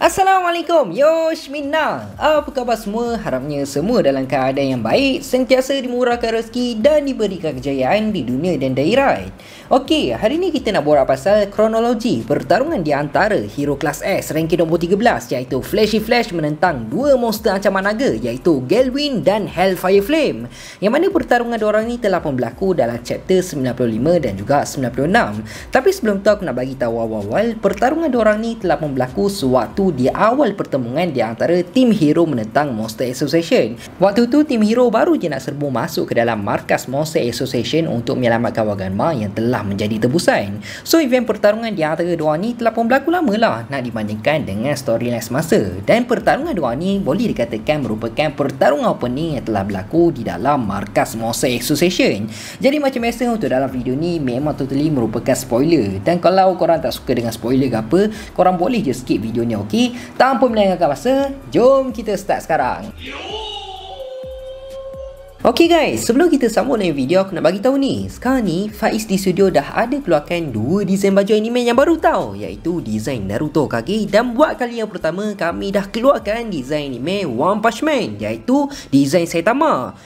Assalamualaikum, Yoshmina. Apa khabar semua? Harapnya semua dalam keadaan yang baik, sentiasa dimurahkan rezeki dan diberikan kejayaan di dunia dan di akhirat. Okey, hari ni kita nak borak pasal kronologi pertarungan di antara hero kelas S ranking nombor 13 iaitu Flashy Flash menentang dua monster ancaman naga iaitu Galwin dan Hellfire Flame. Yang mana pertarungan diorang ni telah pun berlaku dalam chapter 95 dan juga 96. Tapi sebelum tu aku nak bagi tahu awal-awal pertarungan diorang ni telah pun berlaku sewaktu di awal pertemuan di antara tim hero menentang Monster Association. Waktu tu tim hero baru je nak serbu masuk ke dalam markas Monster Association untuk menyelamatkan Waganma yang telah menjadi tebusan. So event pertarungan di antara dua ni telah pun berlaku lama lah nak dibandingkan dengan storyline semasa. Dan pertarungan dua ni boleh dikatakan merupakan pertarungan opening yang telah berlaku di dalam markas Monster Association. Jadi macam biasa untuk dalam video ni memang totally merupakan spoiler. Dan kalau korang tak suka dengan spoiler ke apa, korang boleh je skip video ni, okey? Tanpa melengahkan masa, jom kita start sekarang. Ok guys, sebelum kita sambung dengan video, aku nak bagi tahu ni. Sekarang ni Faiz di studio dah ada keluarkan dua desain baju anime yang baru tau, iaitu desain Naruto Kage, dan buat kali yang pertama kami dah keluarkan desain anime One Punch Man, iaitu desain Saitama.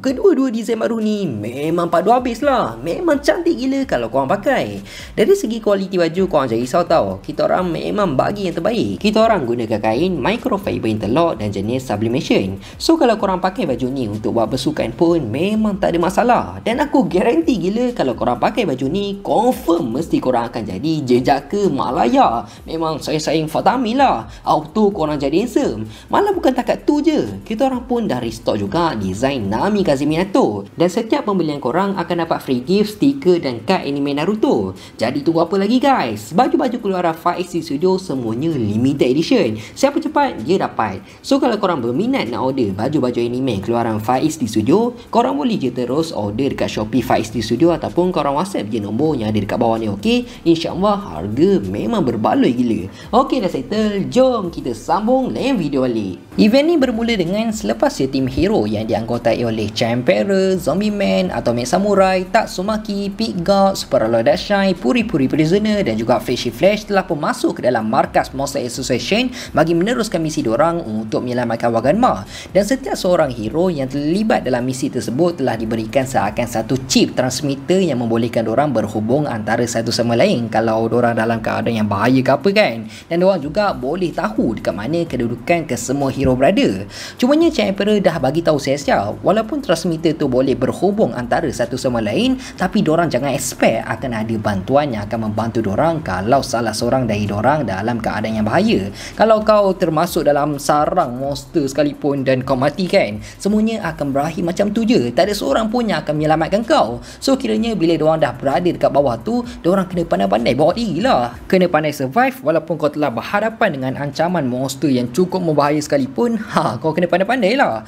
Kedua-dua desain baru ni memang padu habis lah. Memang cantik gila kalau korang pakai. Dari segi kualiti baju korang jangan risau tau. Kita orang memang bagi yang terbaik. Kita orang gunakan kain microfiber interlock dan jenis sublimation. So kalau korang pakai baju ni untuk buat bersukan pun memang tak ada masalah. Dan aku garanti gila kalau korang pakai baju ni, confirm mesti korang akan jadi jejaka Malaya. Memang sayang-sayang Fatami lah. Auto korang jadi handsome. Malah bukan takat tu je, kita orang pun dah restock juga design Nami Kazeminato. Dan setiap pembelian korang akan dapat free gift, stiker dan kad anime Naruto. Jadi tunggu apa lagi guys? Baju-baju keluaran Faiz Studio semuanya limited edition. Siapa cepat, dia dapat. So kalau korang berminat nak order baju-baju anime keluaran Faiz Studio, korang boleh je terus order dekat Shopee Faiz Studio ataupun korang WhatsApp je nombor yang ada dekat bawah ni, okey? InsyaAllah harga memang berbaloi gila. Okey dah settle, jom kita sambung lain video balik. Event ni bermula dengan selepas je tim hero yang dianggotai oleh Champeror, Zombie Man, Atomic Samurai, Tatsumaki, Pit Guard, Super Alloy Dashai, Puri-Puri Prisoner dan juga Flashy Flash telah pun masuk ke dalam markas Monster Association bagi meneruskan misi diorang untuk menyelamatkan Waganma. Dan setiap seorang hero yang terlibat dalam misi tersebut telah diberikan seakan satu chip transmitter yang membolehkan diorang berhubung antara satu sama lain kalau diorang dalam keadaan yang bahaya ke apa kan. Dan diorang juga boleh tahu dekat mana kedudukan kesemua hero berada. Cumanya Champeror dah bagi tahu siap-siap, walaupun transmitter tu boleh berhubung antara satu sama lain, tapi diorang jangan expect akan ada bantuan yang akan membantu diorang kalau salah seorang dari diorang dalam keadaan yang bahaya. Kalau kau termasuk dalam sarang monster sekalipun dan kau mati kan, semuanya akan berakhir macam tu je. Tak ada seorang pun yang akan menyelamatkan kau. So kiranya bila diorang dah berada dekat bawah tu, diorang kena pandai-pandai bawa diri lah. Kena pandai survive walaupun kau telah berhadapan dengan ancaman monster yang cukup membahaya sekalipun. Kau kena pandai-pandai lah.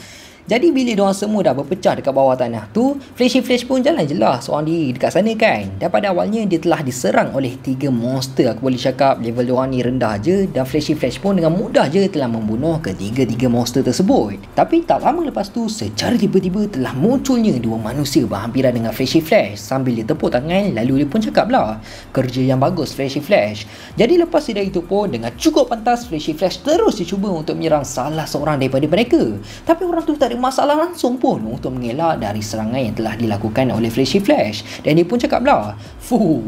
Jadi bila diorang semua dah berpecah dekat bawah tanah tu, Flashy Flash pun jalan je lah seorang diri dekat sana kan. Dan pada awalnya dia telah diserang oleh 3 monster. Aku boleh cakap level diorang ni rendah je, dan Flashy Flash pun dengan mudah je telah membunuh ketiga-tiga monster tersebut. Tapi tak lama lepas tu, secara tiba-tiba telah munculnya dua manusia berhampiran dengan Flashy Flash. Sambil dia tepuk tangan, lalu dia pun cakap lah, kerja yang bagus Flashy Flash. Jadi lepas dari itu pun, dengan cukup pantas Flashy Flash terus dicuba untuk menyerang salah seorang daripada mereka. Tapi orang tu tak ada masalah langsung pun untuk mengelak dari serangan yang telah dilakukan oleh Flashy Flash. Dan dia pun cakap lah,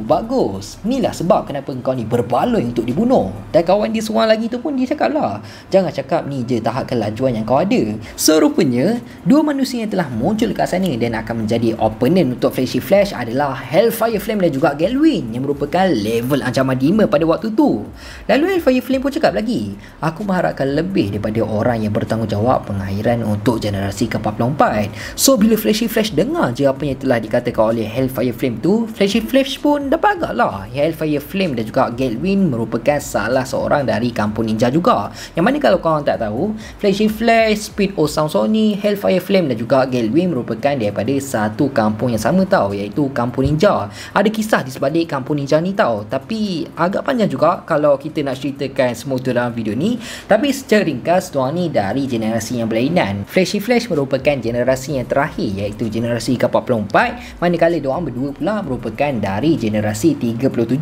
bagus, inilah sebab kenapa kau ni berbaloi untuk dibunuh. Dan kawan dia seorang lagi tu pun dia cakap lah, jangan cakap ni je tahap kelajuan yang kau ada. So rupanya dua manusia yang telah muncul kat sana dan akan menjadi opponent untuk Flashy Flash adalah Hellfire Flame dan juga Galwin yang merupakan level ancaman 5 pada waktu tu. Lalu Hellfire Flame pun cakap lagi, aku mengharapkan lebih daripada orang yang bertanggungjawab pengakhiran untuk generasi ke-44. So bila Flashy Flash dengar je apa yang telah dikatakan oleh Hellfire Flame tu, Flashy Flash pun dapat agak lah. Hellfire Flame dan juga Galwin merupakan salah seorang dari kampung ninja juga. Yang mana kalau korang tak tahu, Flashy Flash, Speed O Sound Sony, Hellfire Flame dan juga Galwin merupakan daripada satu kampung yang sama tau, iaitu kampung ninja. Ada kisah di sebalik kampung ninja ni tau, tapi agak panjang juga kalau kita nak ceritakan semua tu dalam video ni. Tapi secara ringkas, diorang ni dari generasi yang berlainan. Flashy Flash merupakan generasi yang terakhir iaitu generasi ke-44, manakala diorang berdua pula merupakan dari generasi 37.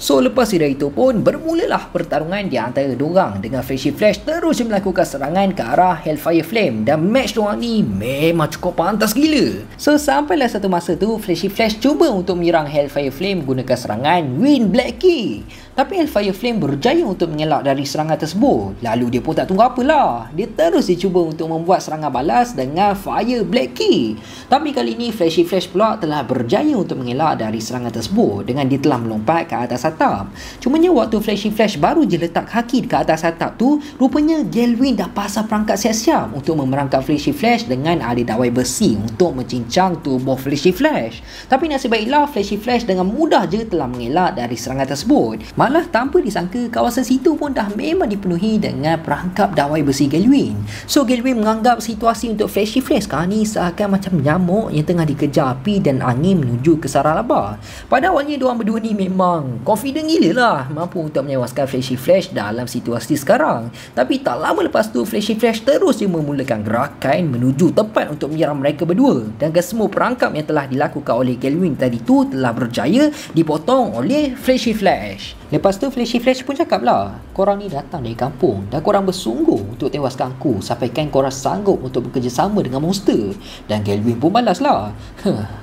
So lepas dari itu pun bermulalah pertarungan di antara diorang dengan Flashy Flash terus melakukan serangan ke arah Hellfire Flame dan match diorang ni memang cukup pantas gila. So sampailah satu masa tu Flashy Flash cuba untuk menyerang Hellfire Flame menggunakan serangan Wind Black Key. Tapi Hellfire Flame berjaya untuk mengelak dari serangan tersebut. Lalu dia pun tak tunggu apalah. Dia terus cuba untuk membuat serangan balas dengan Fire Black Key. Tapi kali ini Flashy Flash pula telah berjaya untuk mengelak dari serangan tersebut dengan dia telah melompat ke atas atap. Cumanya waktu Flashy Flash baru je letak kaki ke atas atap tu, rupanya Galwain dah pasang perangkap siap-siap untuk memerangkap Flashy Flash dengan alih dawai besi untuk mencincang tubuh Flashy Flash. Tapi nasib baiklah Flashy Flash dengan mudah je telah mengelak dari serangan tersebut. Malah tanpa disangka kawasan situ pun dah memang dipenuhi dengan perangkap dawai besi Galwain. So Galwain menganggap situasi untuk Flashy Flash sekarang ni seakan macam nyamuk yang tengah dikejar api dan angin menuju ke sarang labah. Pada awalnya diorang berdua ni memang confident gila lah mampu untuk menewaskan Flashy Flash dalam situasi sekarang. Tapi tak lama lepas tu Flashy Flash terus dia memulakan gerakan menuju tepat untuk menyerang mereka berdua. Dan kesemua perangkap yang telah dilakukan oleh Galwain tadi tu telah berjaya dipotong oleh Flashy Flash. Lepas tu Flashy Flash pun cakap lah, korang ni datang dari kampung dan korang bersungguh untuk tewaskan aku sampaikan korang sanggup untuk bekerjasama dengan monster. Dan Galwain pun balas lah,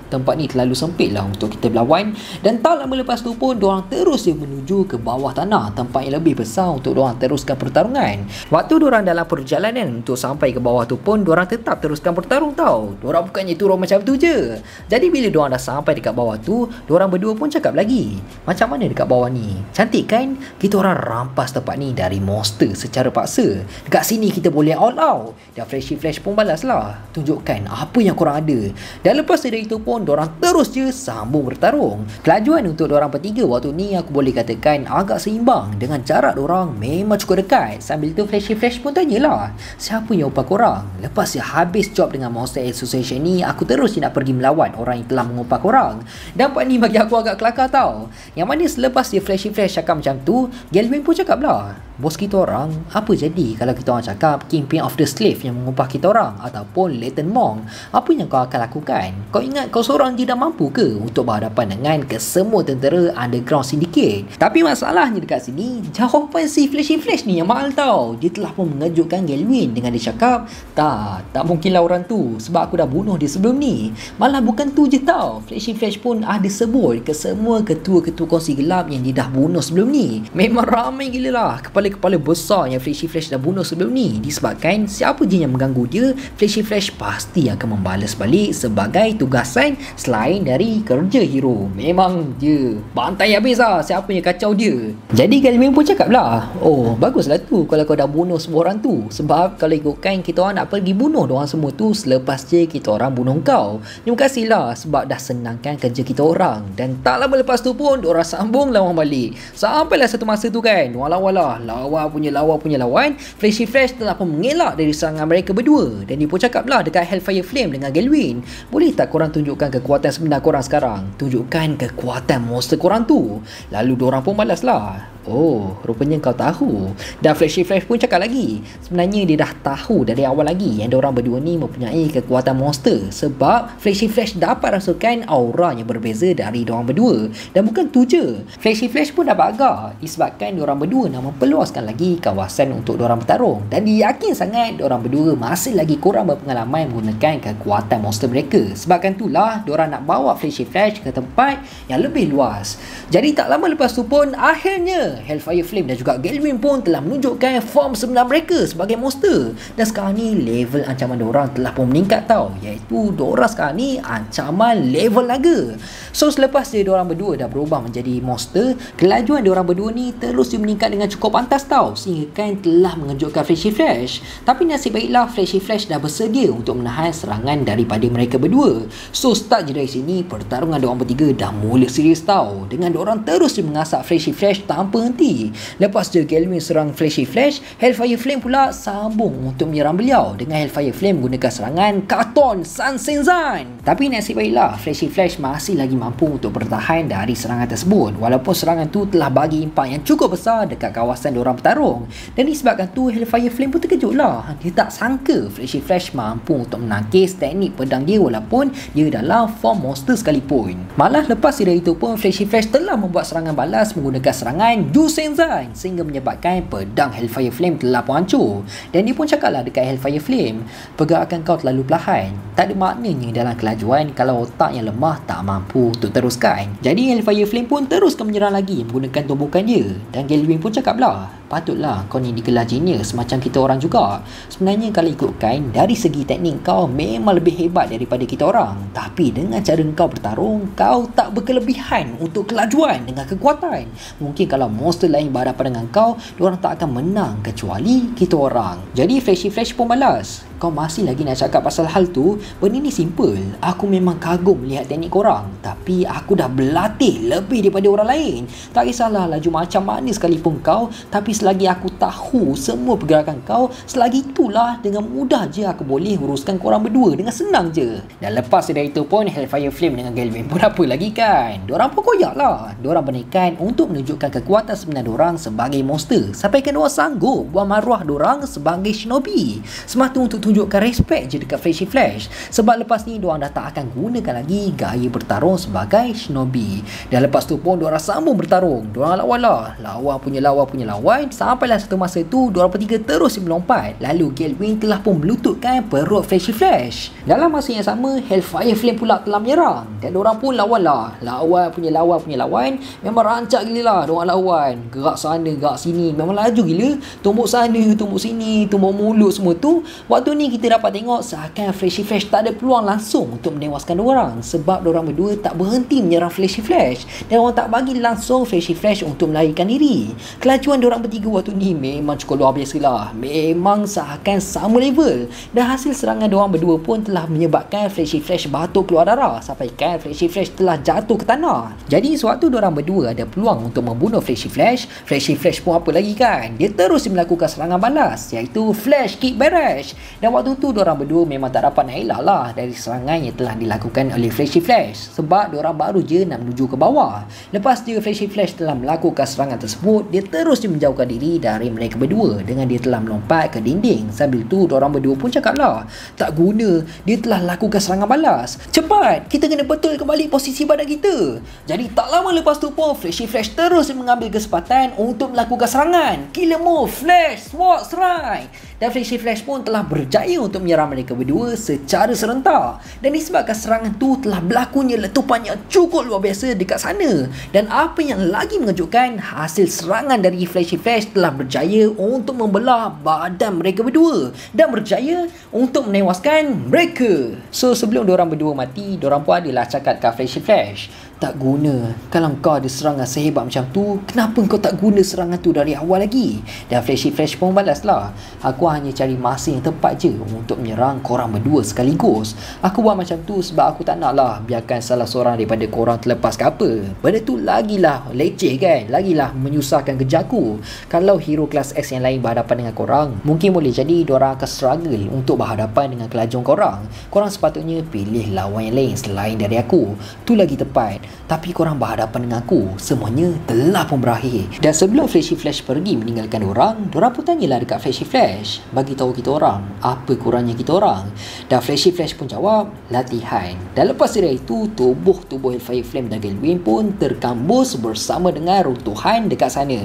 tempat ni terlalu sempit lah untuk kita berlawan. Dan tak lama lepas tu pun diorang terus menuju ke bawah tanah, tempat yang lebih besar untuk diorang teruskan pertarungan. Waktu diorang dalam perjalanan untuk sampai ke bawah tu pun diorang tetap teruskan bertarung tau. Diorang bukannya turun macam tu je. Jadi bila diorang dah sampai dekat bawah tu, diorang berdua pun cakap lagi, macam mana dekat bawah ni? Cantik kan? Kita orang rampas tempat ni dari monster secara paksa. Dekat sini kita boleh all out. Dan Flashy Flash pun balas lah, tunjukkan apa yang korang ada. Dan lepas dari itu pun diorang terus je sambung bertarung. Kelajuan untuk diorang bertiga waktu ni aku boleh katakan agak seimbang dengan jarak diorang memang cukup dekat. Sambil tu Flashy Flash pun tanyalah, siapa yang upah korang? Lepas dia habis job dengan Monster Association ni, aku terus nak pergi melawan orang yang telah mengupah korang. Dan part ni bagi aku agak kelakar tau. Yang mana selepas dia Flashy Flash cakap macam tu, Galwain pun cakap lah, bos kita orang, apa jadi kalau kita orang cakap Kingpin of the Slave yang mengupah kita orang ataupun Leighton Monk, apa yang kau akan lakukan? Kau ingat kau seorang tidak mampu ke untuk berhadapan dengan kesemua tentera Underground Syndicate? Tapi masalahnya dekat sini, jawapan si Flashy Flash ni yang mahal tau. Dia telah pun mengejutkan Galwain dengan dia cakap, tak mungkinlah orang tu sebab aku dah bunuh dia sebelum ni. Malah bukan tu je tau, Flashy Flash pun ada sebut ke semua ketua-ketua kongsi gelap yang dia dah bunuh sebelum ni. Memang ramai gila lah kepala-kepala besar yang Flashy Flash dah bunuh sebelum ni. Disebabkan siapa je yang mengganggu dia, Flashy Flash pasti akan membalas balik sebagai tugasan selain dari kerja hero. Memang dia bantai habis lah siapa yang kacau dia. Jadi Galwain pun cakap lah, oh baguslah tu kalau kau dah bunuh semua orang tu. Sebab kalau ikutkan kita orang nak pergi bunuh diorang semua tu selepas je kita orang bunuh kau. Terima kasih lah sebab dah senangkan kerja kita orang. Dan tak lama lepas tu pun diorang sambung lawan balik. Sampailah satu masa tu kan, lawan lah, lawan punya lawan. Flashy Flash telah pun mengelak dari serangan mereka berdua. Dan dia pun cakap lah dekat Hellfire Flame dengan Galwain, boleh tak korang tunjukkan kekuatan sebenar korang sekarang? Tunjukkan kekuatan monster korang tu. Lalu diorang pun balas lah, oh rupanya kau tahu. Dan Flashy Flash pun cakap lagi, sebenarnya dia dah tahu dari awal lagi yang diorang berdua ni mempunyai kekuatan monster. Sebab Flashy Flash dapat rasukan aura yang berbeza dari diorang berdua. Dan bukan tu je, Flashy Flash pun dapat agak disebabkan diorang berdua nak memperluaskan lagi kawasan untuk diorang bertarung. Dan dia yakin sangat diorang berdua masih lagi kurang berpengalaman menggunakan kekuatan monster mereka. Sebabkan itulah diorang nak bawa Flashy Flash ke tempat yang lebih luas. Jadi tak lama lepas tu pun akhirnya Hellfire Flame dan juga Galwain pun telah menunjukkan form sebenar mereka sebagai monster. Dan sekarang ni level ancaman diorang telah pun meningkat tau, iaitu diorang sekarang ni ancaman level naga. So selepas dia diorang berdua dah berubah menjadi monster, kelajuan diorang berdua ni terus meningkat dengan cukup pantas tau, sehingga kan telah mengejutkan Flashy Flash. Tapi nasib baiklah Flashy Flash dah bersedia untuk menahan serangan daripada mereka berdua. So start je dari sini, pertarungan diorang bertiga dah mula serius tau, dengan diorang terus mengasak Flashy Flash tanpa henti. Lepas je Galwain serang Flashy Flash, Hellfire Flame pula sambung untuk menyerang beliau dengan Hellfire Flame menggunakan serangan kaki Marathon San Senzan. Tapi nasib baiklah, Flashy Flash masih lagi mampu untuk bertahan dari serangan tersebut, walaupun serangan tu telah bagi impak yang cukup besar dekat kawasan diorang bertarung. Dan disebabkan tu Hellfire Flame pun terkejut lah. Dia tak sangka Flashy Flash mampu untuk menangkis teknik pedang dia walaupun dia dalam form monster sekalipun. Malah lepas dari itu pun Flashy Flash telah membuat serangan balas menggunakan serangan Jusenzan sehingga menyebabkan pedang Hellfire Flame telah pun hancur. Dan dia pun cakaplah dekat Hellfire Flame, pergerakan kau terlalu perlahan, tak ada maknanya dalam kelajuan kalau otak yang lemah tak mampu untuk teruskan. Jadi Hellfire Flame pun teruskan menyerang lagi menggunakan tumbukan dia. Dan Galvin pun cakaplah, patutlah kau ni digelar genius macam kita orang juga. Sebenarnya kalau ikutkan dari segi teknik kau memang lebih hebat daripada kita orang, tapi dengan cara kau bertarung, kau tak berkelebihan untuk kelajuan dengan kekuatan. Mungkin kalau monster lain berhadapan dengan kau, diorang tak akan menang kecuali kita orang. Jadi Flashy Flash pun balas, kau masih lagi nak cakap pasal hal tu? Benda ni simple. Aku memang kagum melihat teknik korang, tapi aku dah berlatih lebih daripada orang lain. Tak kisahlah laju macam mana sekalipun kau, tapi selagi aku tahu semua pergerakan kau, selagi itulah dengan mudah je aku boleh uruskan korang berdua dengan senang je. Dan lepas dari itu pun Hellfire Flame dengan Galvin pun apa lagi kan? Diorang pun koyak lah. Diorang bernikan untuk menunjukkan kekuatan sebenar diorang sebagai monster, sampaikan diorang sanggup buang maruah diorang sebagai shinobi. Semata untuk tunjukkan respect je dekat Flashy Flash, sebab lepas ni diorang dah tak akan gunakan lagi gaya bertarung sebagai shinobi. Dan lepas tu pun diorang sambung bertarung. Diorang lawan lah, lawan punya lawan, sampailah satu masa tu diorang bertiga terus melompat. Lalu Galvin telah pun melututkan perut Flashy Flash. Dalam masa yang sama, Hellfire Flame pula telah menyerang dan diorang pun lawan lah. Lawan punya lawan memang rancak gila lah diorang lawan. Gerak sana, gerak sini, memang laju gila. Tumbuk sana, tumbuk sini, tumbuk mulut semua tu. Waktu ni kita dapat tengok seakan Flashy Flash tak ada peluang langsung untuk menewaskan diorang, sebab diorang berdua tak berhenti menyerang Flashy Flash dan diorang tak bagi langsung Flashy Flash untuk melarikan diri. Kelajuan diorang bertiga waktu ni memang cukup luar biasa lah. Memang seakan sama level. Dan hasil serangan diorang berdua pun telah menyebabkan Flashy Flash batuk keluar darah sampaikan Flashy Flash telah jatuh ke tanah. Jadi sewaktu diorang berdua ada peluang untuk membunuh Flashy Flash pun apa lagi kan? Dia terus melakukan serangan balas iaitu Flash Kick Barrage. Dan waktu tu diorang berdua memang tak dapat nak elak lah dari serangan yang telah dilakukan oleh Flashy Flash, sebab diorang baru je nak menuju ke bawah. Lepas dia Flashy Flash telah melakukan serangan tersebut, dia terus menjauhkan diri dari mereka berdua dengan dia telah melompat ke dinding. Sambil tu diorang berdua pun cakap lah, tak guna, dia telah lakukan serangan balas. Cepat, kita kena betul kembali posisi badan kita. Jadi tak lama lepas tu pun Flashy Flash terus mengambil kesempatan untuk melakukan serangan Killer Move Flash Sword Strike. Dan Flashy Flash pun telah berjaya untuk menyerang mereka berdua secara serentak. Dan disebabkan serangan tu telah berlakunya letupan yang cukup luar biasa dekat sana. Dan apa yang lagi mengejutkan, hasil serangan dari Flashy Flash telah berjaya untuk membelah badan mereka berdua dan berjaya untuk menewaskan mereka. So sebelum diorang berdua mati, diorang pun adalah cakap kat Flashy Flash, tak guna. Kalau kau ada serangan sehebat macam tu, kenapa kau tak guna serangan tu dari awal lagi? Dan Flashy Flash pun balaslah, aku hanya cari masa yang tepat je untuk menyerang korang berdua sekaligus. Aku buat macam tu sebab aku tak nak lah biarkan salah seorang daripada korang terlepas ke apa. Benda tu lagilah leceh kan, lagilah menyusahkan kerja aku. Kalau hero kelas X yang lain berhadapan dengan korang, mungkin boleh jadi diorang akan struggle untuk berhadapan dengan kelajuan korang. Korang sepatutnya pilih lawan yang lain selain dari aku. Tu lagi tepat. Tapi korang berhadapan dengan aku, semuanya telah pun berakhir. Dan sebelum Flashy Flash pergi meninggalkan diorang pun tanyalah dekat Flashy Flash, bagi tahu kita orang apa kurangnya kita orang. Dan Flashy Flash pun jawab, latihan. Dan lepas dari itu, tubuh Hellfire Flame dan Galvin pun terkambus bersama dengan runtuhan dekat sana.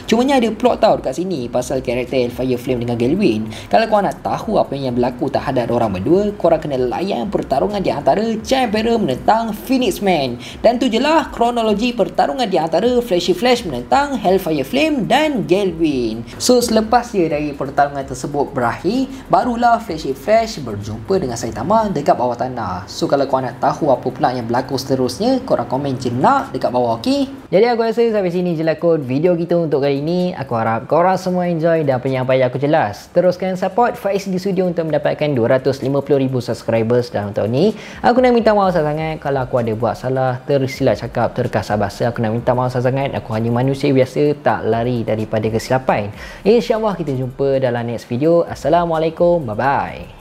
Cumanya ada plot tau dekat sini pasal karakter Hellfire Flame dengan Galvin. Kalau korang nak tahu apa yang berlaku terhadap diorang berdua, korang kena layan pertarungan di antara Champion menentang Phoenix Man. Dan tu je lah kronologi pertarungan di antara Flashy Flash menentang Hellfire Flame dan Galvin. So selepas dia dari pertarungan tersebut berakhir, barulah Flashy Flash berjumpa dengan Saitama dekat bawah tanah. So kalau korang nak tahu apa pula yang berlaku seterusnya, korang komen je nak dekat bawah, ok? Jadi aku rasa sampai sini je lah kot video kita untuk kali ini. Aku harap korang semua enjoy dan apa yang aku jelas. Teruskan support Faiz di Studio untuk mendapatkan 250,000 subscribers dalam tahun ni. Aku nak minta maaf sangat kalau aku ada buat salah, tersilap cakap, terkasar bahasa. Aku nak minta maaf sangat. Aku hanya manusia biasa, tak lari daripada kesilapan. InsyaAllah kita jumpa dalam next video. Assalamualaikum, bye bye.